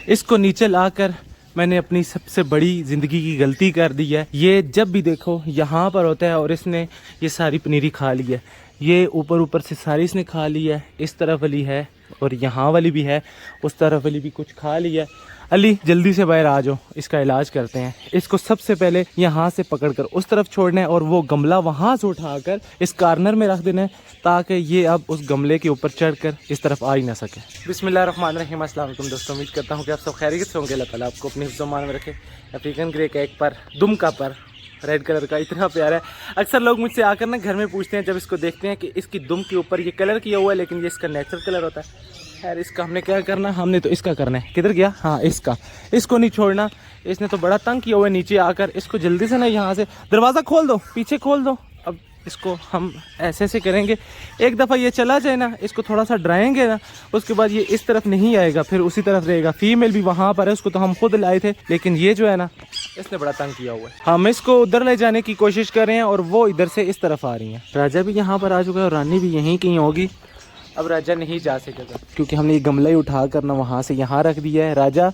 इसको नीचे लाकर मैंने अपनी सबसे बड़ी ज़िंदगी की गलती कर दी है। ये जब भी देखो यहाँ पर होता है और इसने ये सारी पनीरी खा ली है। ये ऊपर से सारी इसने खा ली है। इस तरफ वाली है और यहाँ वाली भी है, उस तरफ वाली भी कुछ खा ली है। अली जल्दी से बाहर आ जाओ, इसका इलाज करते हैं। इसको सबसे पहले यहाँ से पकड़कर उस तरफ छोड़ना है और वो गमला वहाँ से उठाकर इस कॉर्नर में रख देना है ताकि ये अब उस गमले के ऊपर चढ़कर इस तरफ आ ही ना सके। बिस्मिल्लाहिर्रहमानिर्रहीम। अस्सलाम वालेकुम दोस्तों, उम्मीद करता हूँ कि आप सब खैरियत से होंगे। अल्लाह ताला आपको अपने हिफ्ज़-ओ-मान में रखे। अफ्रीकन ग्रे का एक पर दुम का पर रेड कलर का इतना प्यारा है। अक्सर लोग मुझसे आकर ना घर में पूछते हैं जब इसको देखते हैं कि इसकी दुम के ऊपर ये कलर किया हुआ है, लेकिन ये इसका नेचुरल कलर होता है। खैर इसका हमने क्या करना, हमने तो इसका करना है। किधर गया? हाँ इसको नहीं छोड़ना। इसने तो बड़ा तंग किया हुआ है नीचे आकर। इसको जल्दी से ना यहाँ से दरवाज़ा खोल दो, पीछे खोल दो। अब इसको हम ऐसे करेंगे, एक दफ़ा ये चला जाए ना, इसको थोड़ा सा डराएंगे ना, उसके बाद ये इस तरफ नहीं आएगा, फिर उसी तरफ रहेगा। फीमेल भी वहाँ पर है, उसको तो हम खुद लाए थे, लेकिन ये जो है ना इसने बड़ा तंग किया हुआ है। हम इसको उधर ले जाने की कोशिश कर रहे हैं और वो इधर से इस तरफ आ रही हैं। राजा भी यहाँ पर आ चुका है और रानी भी यहीं कहीं होगी। अब राजा नहीं जा सकेगा क्योंकि हमने ये गमला ही उठा कर ना वहाँ से यहाँ रख दिया है। राजा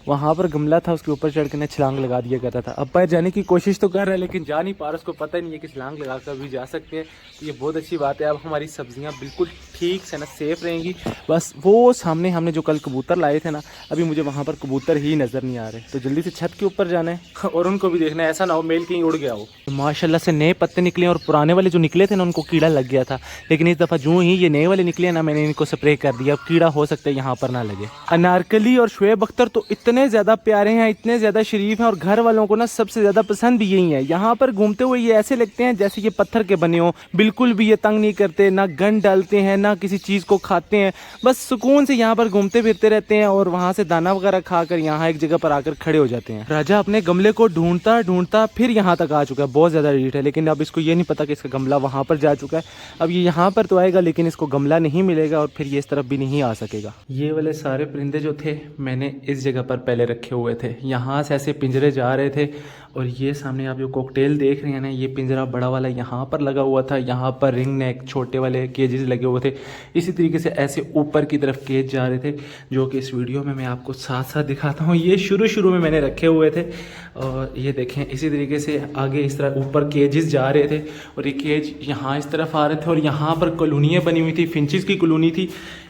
वहाँ पर गमला था, उसके ऊपर चढ़ के ना छलांग लगा दिया करता था। अब पैर जाने की कोशिश तो कर रहा है लेकिन जा नहीं पा रहा। उसको पता नहीं है कि छलांग लगा कर भी जा सकते हैं, तो ये बहुत अच्छी बात है। अब हमारी सब्जियाँ बिल्कुल ठीक से ना सेफ रहेंगी। बस वो सामने हमने जो कल कबूतर लाए थे ना, अभी मुझे वहाँ पर कबूतर ही नज़र नहीं आ रहे, तो जल्दी से छत के ऊपर जाना है और उनको भी देखना है, ऐसा ना हो मेल कहीं उड़ गया हो। माशाल्लाह से नए पत्ते निकले और पुराने वाले जो निकले थे ना उनको कीड़ा लग गया था, लेकिन इस दफ़ा जो ही ये नए वाले निकले ना मैंने इनको स्प्रे कर दिया। अब कीड़ा हो सकता है यहाँ पर ना लगे। अनारकली और शुएब अख्तर तो इतने ज़्यादा प्यारे हैं, इतने ज़्यादा शरीफ हैं और घर वालों को ना सबसे ज़्यादा पसंद भी यही है। यहाँ पर घूमते हुए ये ऐसे लगते हैं जैसे ये पत्थर के बने हों। बिल्कुल भी ये तंग नहीं करते, ना गन डालते हैं, ना किसी चीज़ को खाते हैं। बस सुकून से यहाँ पर घूमते फिरते रहते हैं और वहाँ से दाना वगैरह खाकर यहाँ एक जगह पर आकर खड़े हो जाते हैं। राजा अपने गमले को ढूंढता ढूंढता फिर यहाँ तक आ चुका है। बहुत ज़्यादा लेट है, लेकिन अब इसको ये नहीं पता कि इसका गमला वहाँ पर जा चुका है। अब ये यहाँ पर तो आएगा लेकिन इसको गमला नहीं मिलेगा और फिर ये इस तरफ भी नहीं आ सकेगा। ये वाले सारे परिंदे जो थे मैंने इस जगह पर पहले रखे हुए थे। यहाँ से ऐसे पिंजरे जा रहे थे और ये सामने आप जो कॉकटेल देख रहे हैं ना, ये पिंजरा बड़ा वाला यहाँ पर लगा हुआ था। यहाँ पर रिंग नेक छोटे वाले केजेस लगे हुए थे। इसी तरीके से ऐसे ऊपर की तरफ केज जा रहे थे, जो कि इस वीडियो में मैं आपको साथ साथ दिखाता हूँ। ये शुरू में मैंने रखे हुए थे और ये देखें इसी तरीके से आगे इस तरह ऊपर केजेस जा रहे थे और ये केज यहाँ इस तरफ आ रहे थे और यहाँ पर कॉलोनियाँ बनी हुई थी। फिंचिस की कॉलोनी थी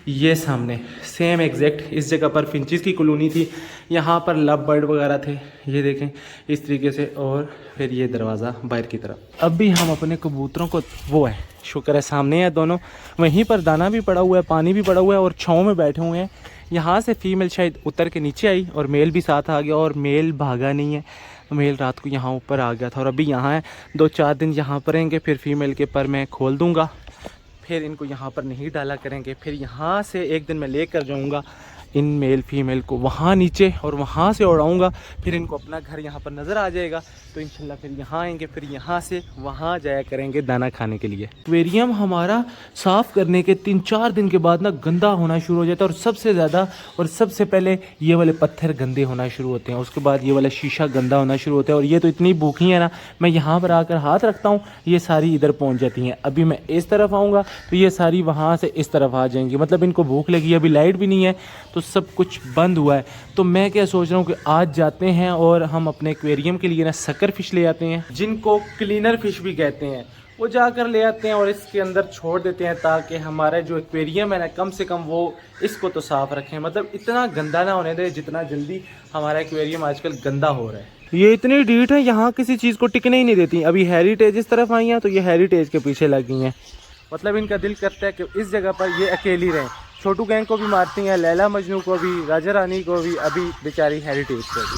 ये सामने, सेम एग्जैक्ट इस जगह पर फिंचिस की कॉलोनी थी। यहाँ पर लव बर्ड वगैरह थे, ये देखें इस तरीके से। और फिर ये दरवाज़ा बाहर की तरफ। अब भी हम अपने कबूतरों को, वो है शुक्र है सामने है दोनों, वहीं पर दाना भी पड़ा हुआ है, पानी भी पड़ा हुआ है और छाँव में बैठे हुए हैं। यहाँ से फीमेल शायद उतर के नीचे आई और मेल भी साथ आ गया और मेल भागा नहीं है। मेल रात को यहाँ ऊपर आ गया था और अभी यहाँ है। 2-4 दिन यहाँ पर रहेंगे, फिर फीमेल के पर मैं खोल दूँगा, फिर इनको यहाँ पर नहीं डाला करेंगे। फिर यहाँ से एक दिन मैं लेकर जाऊँगा इन मेल फीमेल को वहाँ नीचे और वहाँ से उड़ाऊँगा। फिर इनको अपना घर यहाँ पर नज़र आ जाएगा तो इंशाल्लाह फिर यहाँ आएंगे, फिर यहाँ से वहाँ जाया करेंगे दाना खाने के लिए। एक्वेरियम हमारा साफ़ करने के 3-4 दिन के बाद ना गंदा होना शुरू हो जाता है और सबसे ज़्यादा और सबसे पहले ये वाले पत्थर गंदे होना शुरू होते हैं, उसके बाद ये वाला शीशा गंदा होना शुरू होता है। और ये तो इतनी भूखी है ना, मैं यहाँ पर आकर हाथ रखता हूँ ये सारी इधर पहुँच जाती हैं। अभी मैं इस तरफ आऊँगा तो ये सारी वहाँ से इस तरफ आ जाएंगी, मतलब इनको भूख लगी। अभी लाइट भी नहीं है तो सब कुछ बंद हुआ है। तो मैं क्या सोच रहा हूँ कि आज जाते हैं और हम अपने एक्वेरियम के लिए ना सकर फिश ले आते हैं, जिनको क्लीनर फिश भी कहते हैं। वो जाकर ले आते हैं और इसके अंदर छोड़ देते हैं ताकि हमारा जो एक्वेरियम है ना कम से कम वो इसको तो साफ़ रखें, मतलब इतना गंदा ना होने दे जितना जल्दी हमारा एक्वेरियम आजकल गंदा हो रहा है। ये इतनी डीट है, यहाँ किसी चीज़ को टिकने ही नहीं देती। अभी हेरिटेज इस तरफ आई हैं तो ये हेरिटेज के पीछे लग गई हैं, मतलब इनका दिल करता है कि इस जगह पर ये अकेली रहें। छोटू गैंग को भी मारती हैं, लैला मजनू को भी, राजा रानी को भी, अभी बेचारी हेरिटेज को भी।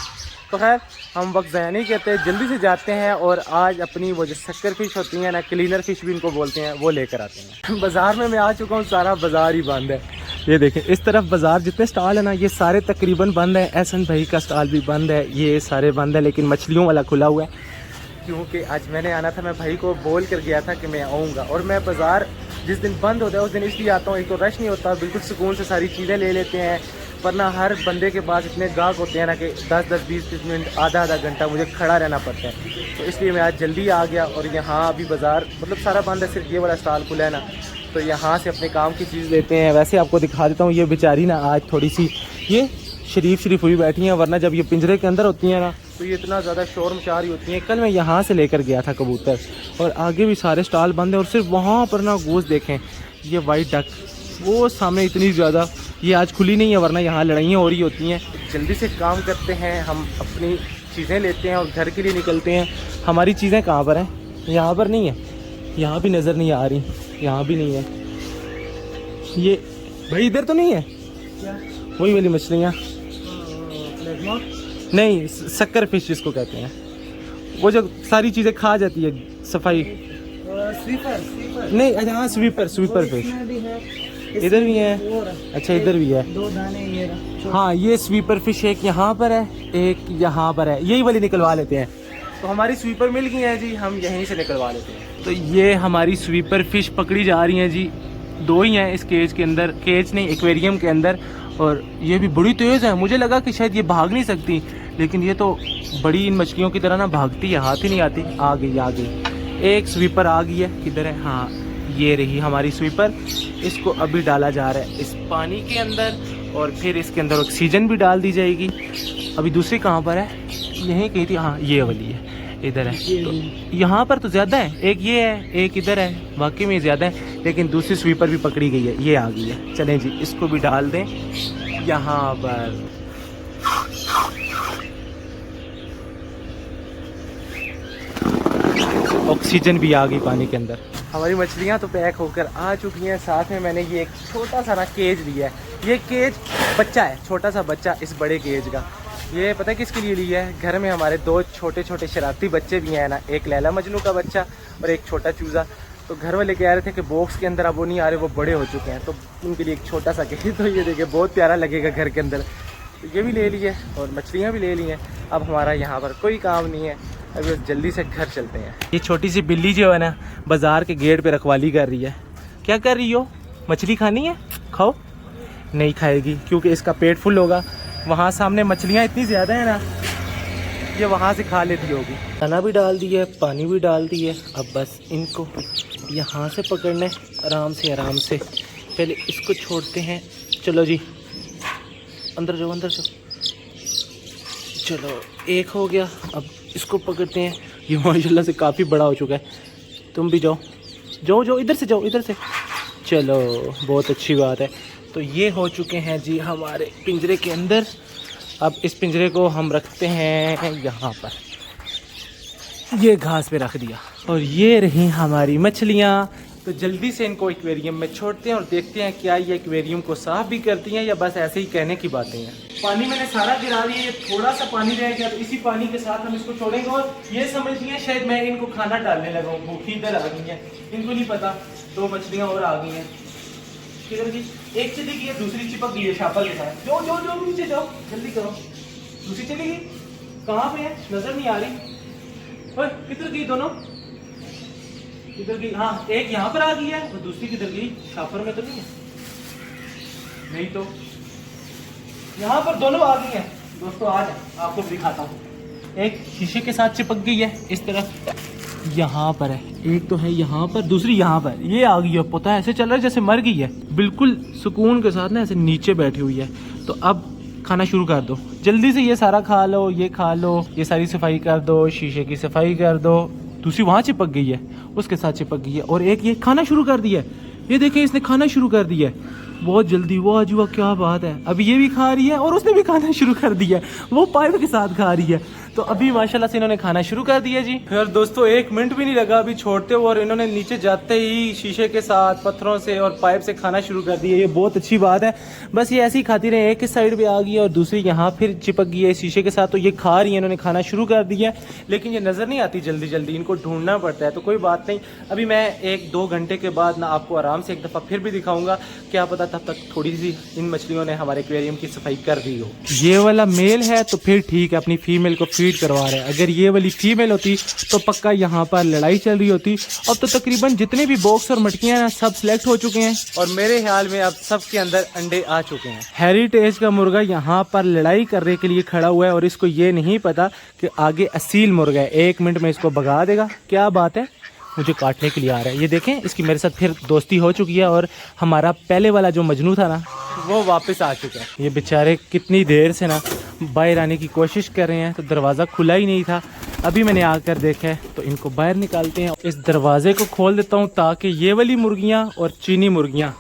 तो खैर हम वक्त ज़ाया नहीं कहते, जल्दी से जाते हैं और आज अपनी वो जो शक्कर फिश होती हैं ना, क्लीनर फिश भी इनको बोलते हैं, वो लेकर आते हैं। बाज़ार में मैं आ चुका हूँ, सारा बाज़ार ही बंद है। ये देखें इस तरफ बाज़ार जितने स्टॉल है ना ये सारे तकरीबन बंद है। एहसन भाई का स्टॉल भी बंद है, ये सारे बंद है, लेकिन मछलियों वाला खुला हुआ है क्योंकि आज मैंने आना था। मैं भाई को बोल कर गया था कि मैं आऊँगा और मैं बाज़ार जिस दिन बंद होता है उस दिन इसलिए आता हूँ, एक तो रश नहीं होता, बिल्कुल सुकून से सारी चीज़ें ले लेते हैं। वरना हर बंदे के पास इतने गाहक होते हैं ना कि 10-10, 20-20 मिनट, आधा घंटा मुझे खड़ा रहना पड़ता है। तो इसलिए मैं आज जल्दी आ गया और यहाँ अभी बाज़ार मतलब सारा बंद है, सिर्फ ये वाला स्टॉल खुला है ना, तो यहाँ से अपने काम की चीज़ लेते हैं। वैसे आपको दिखा देता हूँ, ये बेचारी ना आज थोड़ी सी ये शरीफ हुई बैठी हैं, वरना जब ये पिंजरे के अंदर होती हैं ना तो ये इतना ज़्यादा शोर मचा रही होती हैं। कल मैं यहाँ से लेकर गया था कबूतर और आगे भी सारे स्टॉल बंद हैं और सिर्फ वहाँ पर ना गोश्त देखें, ये वाइट डक वो सामने इतनी ज़्यादा, ये आज खुली नहीं है वरना यहाँ लड़ाइयाँ हो रही होती हैं। जल्दी से काम करते हैं, हम अपनी चीज़ें लेते हैं और घर के लिए निकलते हैं। हमारी चीज़ें कहाँ पर हैं? यहाँ पर नहीं है, यहाँ भी नज़र नहीं आ रही, यहाँ भी नहीं है। ये भाई इधर तो नहीं है क्या? वही वाली मछलियाँ नहीं, शक्कर फिश जिसको कहते हैं, वो जो सारी चीज़ें खा जाती है सफाई। स्वीपर नहीं, अच्छा हाँ स्वीपर फिश इधर भी है। अच्छा इधर भी है 2 दाने ये। हाँ ये स्वीपर फिश एक यहाँ पर है, एक यहाँ पर है, यही वाली निकलवा लेते हैं। तो हमारी स्वीपर मिल गई है जी, हम यहीं से निकलवा लेते हैं। तो ये हमारी स्वीपर फिश पकड़ी जा रही हैं जी, 2 ही हैं इस केज के अंदर, केज नहीं एक्वेरियम के अंदर। और ये भी बड़ी तेज़ है, मुझे लगा कि शायद ये भाग नहीं सकती, लेकिन ये तो बड़ी इन मछलियों की तरह ना भागती है, हाथ ही नहीं आती। आ गई एक स्वीपर आ गई है, किधर है? हाँ ये रही हमारी स्वीपर। इसको अभी डाला जा रहा है इस पानी के अंदर और फिर इसके अंदर ऑक्सीजन भी डाल दी जाएगी। अभी दूसरी कहाँ पर है? यहीं कहीं थी, हाँ ये वाली है, इधर है। तो यहाँ पर तो ज़्यादा है, एक ये है एक इधर है, वाकई में ज़्यादा है, लेकिन दूसरी स्वीपर भी पकड़ी गई है, ये आ गई है। चलें जी इसको भी डाल दें यहाँ पर। ऑक्सीजन भी आ गई पानी के अंदर। हमारी मछलियाँ तो पैक होकर आ चुकी हैं, साथ में मैंने ये एक छोटा सा ना केज लिया है। ये केज बच्चा है, छोटा सा बच्चा इस बड़े केज का। ये पता है किसके लिए लिया है? घर में हमारे 2 छोटे छोटे शरारती बच्चे भी हैं ना, एक लैला मजनू का बच्चा और एक छोटा चूज़ा। तो घर वाले कह रहे थे कि बॉक्स के अंदर अब वो नहीं आ रहे, वो बड़े हो चुके हैं, तो उनके लिए एक छोटा सा केज। तो ये देखिए बहुत प्यारा लगेगा घर के अंदर। तो ये भी ले लिए और मछलियाँ भी ले ली हैं। अब हमारा यहाँ पर कोई काम नहीं है, अभी जल्दी से घर चलते हैं। ये छोटी सी बिल्ली जो है ना बाज़ार के गेट पे रखवाली कर रही है। क्या कर रही हो? मछली खानी है? खाओ। नहीं खाएगी क्योंकि इसका पेट फुल होगा। वहाँ सामने मछलियाँ इतनी ज़्यादा है ना, ये वहाँ से खा लेती होगी। खाना भी डाल दिया है, पानी भी डाल दी है, अब बस इनको यहाँ से पकड़ना है आराम से। पहले इसको छोड़ते हैं। चलो जी अंदर जाओ, अंदर जाओ। चलो एक हो गया, अब इसको पकड़ते हैं। ये माशाल्लाह से काफ़ी बड़ा हो चुका है। तुम भी जाओ इधर से जाओ, इधर से। चलो बहुत अच्छी बात है। तो ये हो चुके हैं जी हमारे पिंजरे के अंदर। अब इस पिंजरे को हम रखते हैं यहाँ पर, ये घास पे रख दिया। और ये रही हमारी मछलियाँ। तो जल्दी से इनको एक्वेरियम में छोड़ते हैं और देखते हैं क्या ये एक्वेरियम को साफ़ भी करती हैं या बस ऐसे ही कहने की बातें हैं। पानी मैंने सारा गिरा दिया, ये थोड़ा सा पानी रह गया, तो इसी पानी के साथ हम इसको छोड़ेंगे। और ये समझिए शायद मैं इनको खाना डालने लगा हूँ, भूखी इधर आ गई है, इनको नहीं पता। 2 मछलियाँ और आ गई हैं। किधर की? एक चली गई है, दूसरी चिपक गई है शापर के साथ। जो नीचे जाओ, जल्दी करो। दूसरी चली गई, कहाँ पे है? नजर नहीं आ रही। ओए किधर गई दोनों? किधर गई? हाँ एक यहाँ पर आ गई है और दूसरी किधर गई? शापर में तो नहीं है, नहीं तो यहाँ पर दोनों आ गई हैं। दोस्तों आज आपको दिखाता हूँ। एक शीशे के साथ चिपक गई है इस तरफ, यहाँ पर है। एक तो है यहाँ पर, दूसरी यहाँ पर। ये आ गई है, पता है ऐसे चल रहा है जैसे मर गई है, बिल्कुल सुकून के साथ ना ऐसे नीचे बैठी हुई है। तो अब खाना शुरू कर दो जल्दी से, ये सारा खा लो, ये खा लो, ये सारी सफाई कर दो, शीशे की सफाई कर दो। दूसरी वहाँ चिपक गई है, उसके साथ चिपक गई है। और एक ये खाना शुरू कर दिया है, ये देखें इसने खाना शुरू कर दिया है बहुत जल्दी। वो अजुआ क्या बात है, अभी ये भी खा रही है और उसने भी खाना शुरू कर दिया है, वो पाइप के साथ खा रही है। तो अभी माशाल्लाह से इन्होंने खाना शुरू कर दिया जी। फिर दोस्तों 1 मिनट भी नहीं लगा अभी छोड़ते हुए, और इन्होंने नीचे जाते ही शीशे के साथ पत्थरों से और पाइप से खाना शुरू कर दिया। ये बहुत अच्छी बात है। बस ये ऐसे ही खाती रहे, एक इस साइड पे आ गई है और दूसरी यहाँ फिर चिपक गई है शीशे के साथ। तो ये खा रही है, इन्होंने खाना शुरू कर दिया, लेकिन ये नज़र नहीं आती जल्दी, इनको ढूंढना पड़ता है। तो कोई बात नहीं, अभी मैं 1-2 घंटे के बाद ना आपको आराम से एक दफ़ा फिर भी दिखाऊंगा, क्या पता तब तक थोड़ी सी इन मछलियों ने हमारे एक्वेरियम की सफाई कर दी हो। ये वाला मेल है तो फिर ठीक है, अपनी फीमेल को फीड करवा रहा है। अगर ये वाली फीमेल होती तो पक्का यहाँ पर लड़ाई चल रही होती। अब तो तकरीबन जितने भी बॉक्स और मटकियाँ ना सब सिलेक्ट हो चुके हैं और मेरे ख्याल में अब सबके अंदर अंडे आ चुके हैं। हेरिटेज का मुर्गा यहाँ पर लड़ाई करने के लिए खड़ा हुआ है और इसको ये नहीं पता कि आगे असील मुर्गा है, 1 मिनट में इसको भगा देगा। क्या बात है, मुझे काटने के लिए आ रहा है। ये देखें इसकी मेरे साथ फिर दोस्ती हो चुकी है। और हमारा पहले वाला जो मजनू था ना, वो वापस आ चुका है। ये बेचारे कितनी देर से ना बाहर आने की कोशिश कर रहे हैं, तो दरवाज़ा खुला ही नहीं था। अभी मैंने आकर देखा है, तो इनको बाहर निकालते हैं। इस दरवाजे को खोल देता हूँ ताकि ये वाली मुर्गियाँ और चीनी मुर्गियाँ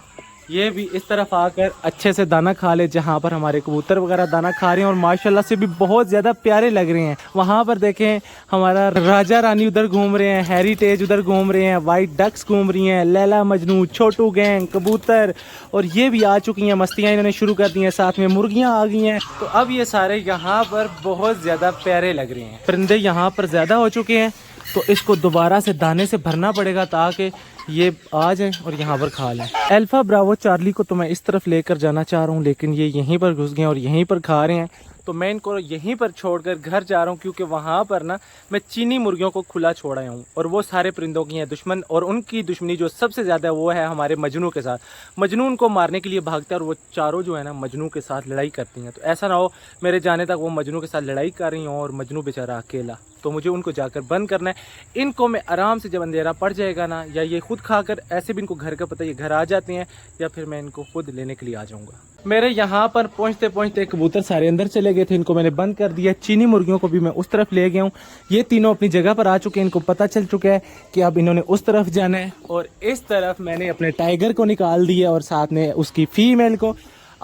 ये भी इस तरफ आकर अच्छे से दाना खा ले, जहाँ पर हमारे कबूतर वगैरह दाना खा रहे हैं और माशाल्लाह से भी बहुत ज़्यादा प्यारे लग रहे हैं। वहाँ पर देखें हमारा राजा रानी उधर घूम रहे हैं, हेरिटेज उधर घूम रहे हैं, वाइट डक्स घूम रही हैं, लैला मजनू, छोटू गैंग, कबूतर, और ये भी आ चुकी हैं, मस्तियाँ इन्होंने शुरू कर दी हैं, साथ में मुर्गियाँ आ गई हैं। तो अब ये सारे यहाँ पर बहुत ज़्यादा प्यारे लग रहे हैं। परिंदे यहाँ पर ज़्यादा हो चुके हैं, तो इसको दोबारा से दाने से भरना पड़ेगा ताकि ये आ जाए और यहाँ पर खा लें। अल्फा ब्रावो चार्ली को तो मैं इस तरफ लेकर जाना चाह रहा हूँ, लेकिन ये यहीं पर घुस गए और यहीं पर खा रहे हैं। तो मैं इनको यहीं पर छोड़कर घर जा रहा हूँ, क्योंकि वहाँ पर ना मैं चीनी मुर्गियों को खुला छोड़ आया हूँ और वो सारे परिंदों की हैं दुश्मन, और उनकी दुश्मनी जो सबसे ज़्यादा है वो है हमारे मजनू के साथ। मजनू उनको मारने के लिए भागता है और वो चारों जो है ना मजनू के साथ लड़ाई करती हैं। तो ऐसा ना हो मेरे जाने तक वो मजनू के साथ लड़ाई कर रही हों और मजनू बेचारा अकेला, तो मुझे उनको जाकर बंद करना है। इनको मैं आराम से जब अंधेरा पड़ जाएगा ना, या ये खुद खाकर, ऐसे भी इनको घर का पता, ये घर आ जाते हैं, या फिर मैं इनको खुद लेने के लिए आ जाऊंगा। मेरे यहाँ पर पहुँचते पहुँचते कबूतर सारे अंदर चले गए थे, इनको मैंने बंद कर दिया। चीनी मुर्गियों को भी मैं उस तरफ ले गया हूँ। ये तीनों अपनी जगह पर आ चुके हैं, इनको पता चल चुका है कि अब इन्होंने उस तरफ जाना है। और इस तरफ मैंने अपने टाइगर को निकाल दिया और साथ में उसकी फीमेल को।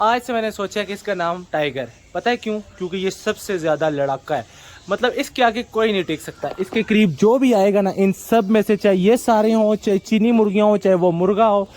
आज से मैंने सोचा कि इसका नाम टाइगर, पता है क्यों? क्योंकि ये सबसे ज़्यादा लड़ाका है, मतलब इसके आगे कोई नहीं टिक सकता। इसके करीब जो भी आएगा ना, इन सब में से चाहे ये सारे हों, चाहे चीनी मुर्गियाँ हो, चाहे वो मुर्गा हो,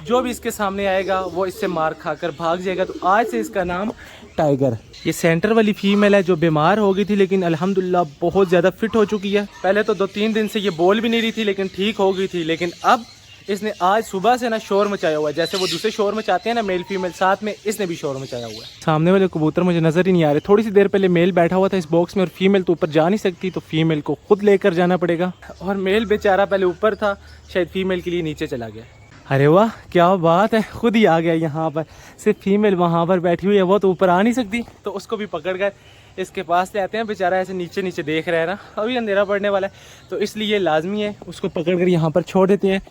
जो भी इसके सामने आएगा वो इससे मार खाकर भाग जाएगा। तो आज से इसका नाम टाइगर। ये सेंटर वाली फीमेल है जो बीमार हो गई थी, लेकिन अल्हम्दुलिल्लाह बहुत ज़्यादा फिट हो चुकी है। पहले तो 2-3 दिन से ये बोल भी नहीं रही थी, लेकिन ठीक हो गई थी। लेकिन अब इसने आज सुबह से ना शोर मचाया हुआ है, जैसे वो दूसरे शोर मचाते हैं ना मेल फीमेल, साथ में इसने भी शोर मचाया हुआ है। सामने वाले कबूतर मुझे नजर ही नहीं आ रहे। थोड़ी सी देर पहले मेल बैठा हुआ था इस बॉक्स में और फीमेल तो ऊपर जा नहीं सकती, तो फीमेल को खुद लेकर जाना पड़ेगा। और मेल बेचारा पहले ऊपर था, शायद फीमेल के लिए नीचे चला गया। अरे वाह क्या बात है, खुद ही आ गया यहाँ पर। सिर्फ फीमेल वहाँ पर बैठी हुई है, वो तो ऊपर आ नहीं सकती, तो उसको भी पकड़ कर इसके पास ले आते हैं। बेचारा ऐसे नीचे नीचे देख रहा है ना, अभी अंधेरा पड़ने वाला है, तो इसलिए लाजमी है उसको पकड़ कर यहाँ पर छोड़ देते हैं।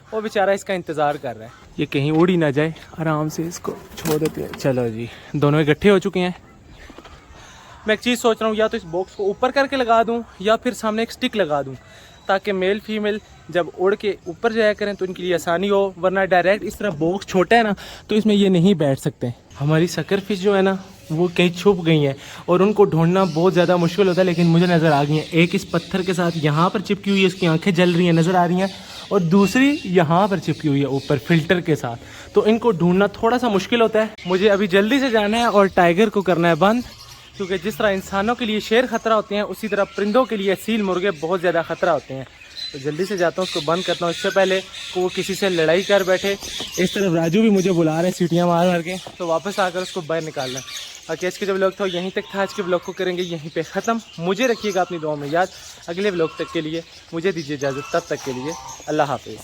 वो बेचारा इसका इंतज़ार कर रहा है, ये कहीं उड़ ही ना जाए, आराम से इसको छोड़ देते हैं। चलो जी, दोनों इकट्ठे हो चुके हैं। मैं एक चीज़ सोच रहा हूँ, या तो इस बॉक्स को ऊपर करके लगा दूँ या फिर सामने एक स्टिक लगा दूँ, ताकि मेल फीमेल जब उड़ के ऊपर जाया करें तो इनके लिए आसानी हो। वरना डायरेक्ट इस तरह बॉक्स छोटा है ना, तो इसमें ये नहीं बैठ सकते। हमारी सकर फिश जो है ना वो कहीं छुप गई हैं और उनको ढूंढना बहुत ज़्यादा मुश्किल होता है, लेकिन मुझे नज़र आ गई हैं। एक इस पत्थर के साथ यहाँ पर चिपकी हुई है, उसकी आंखें जल रही हैं, नज़र आ रही हैं, और दूसरी यहाँ पर चिपकी हुई है ऊपर फिल्टर के साथ। तो इनको ढूंढना थोड़ा सा मुश्किल होता है। मुझे अभी जल्दी से जाना है और टाइगर को करना है बंद, क्योंकि जिस तरह इंसानों के लिए शेर खतरा होते हैं, उसी तरह परिंदों के लिए सील मुर्गे बहुत ज़्यादा खतरा होते हैं। तो जल्दी से जाता हूँ, उसको बंद करता हूँ, इससे पहले कि वो किसी से लड़ाई कर बैठे। इस तरफ राजू भी मुझे बुला रहे हैं सीटियाँ मार मार के, तो वापस आकर उसको बाहर निकालना है। बाकी आज के जो व्लॉग था यहीं तक था। आज के व्लॉग को करेंगे यहीं पे ख़त्म। मुझे रखिएगा अपनी दुआ में याद। अगले व्लॉग तक के लिए मुझे दीजिए इजाज़त, तब तक के लिए अल्लाह हाफिज़।